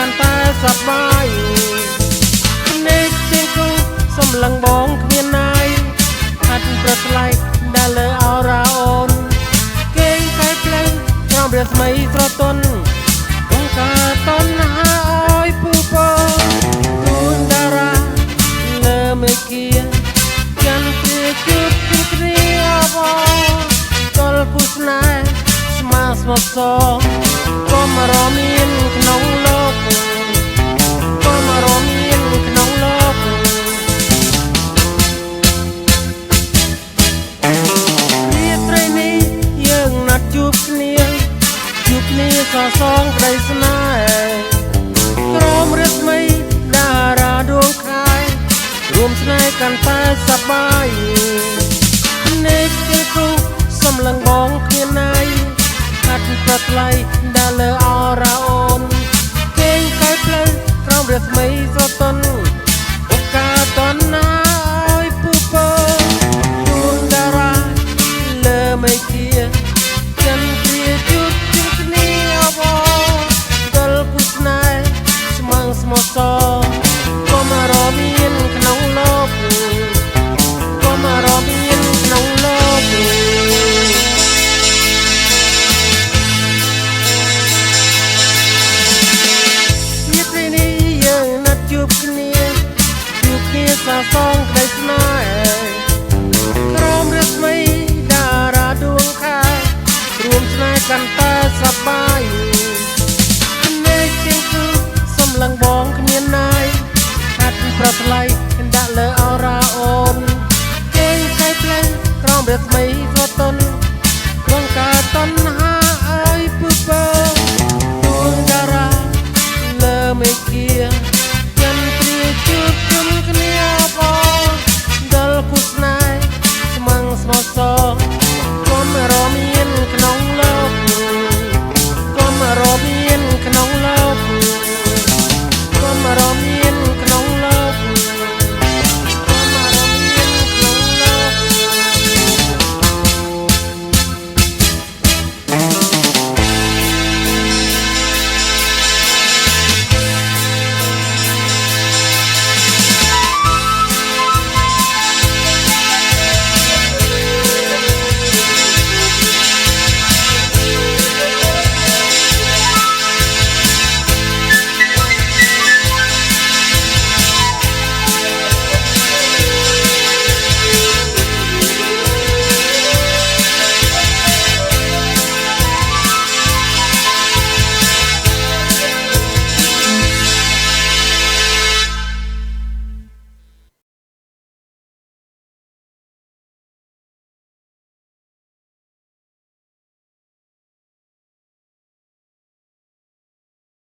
កាន់តែសប្បាយនេះជាគូសំឡឹងបងគ្មានណាយហាត់ប្រថ្លៃដែលលើអរ៉ាអូនគេងកែផ្លូវក្រោមរាស្មីស្រទន់បង្កើតតណ្ហាឲ្យពូពទួនតារាលើមេគាកាន់តែជួបគ្នាអបតលគូស្នេហ៍ស្មាស្មត់សកុំរមានក្នុងលោកកុំរមានក្នុងលោករាត្រីនេះយើងណាត់ជួបគ្នាសសងក្តីស្នេហ៍ក្រោមរាស្មីតារាដួងខែរួមស្នេហ៍កាន់តែសប្បាយនេះគឺគូសំឡឹងបងគ្មានណាយហាត់ប្រថ្លៃដែលលើអរ៉ាអូនគេងកែផ្លូវក្រោមរាស្មីស្រទន់ឱកាសតណ្ហាឲ្យពូពទួនតារាលើមេគាចាំគ្រាជួបគ្នាអបទល់គូស្នេហ៍ស្មងស្មោះសកុំរមានក្នុងលោកកុំរមានក្នុងលោករាត្រីនេះយើងណាត់ជួបគ្នាសសងក្តីស្នេហ៍ក្រោមរាស្មីតារាដួងខែរួមស្នេហ៍កាន់តែសប្បាយនេះជាគឺសំឡឹងបងគ្មានណាយហាត់ប្រថ្លៃដាក់លើអរ៉ាអូនគេងកែផ្លូវក្រោមរាស្មីស្រទន់បង្កើតតណ្ហា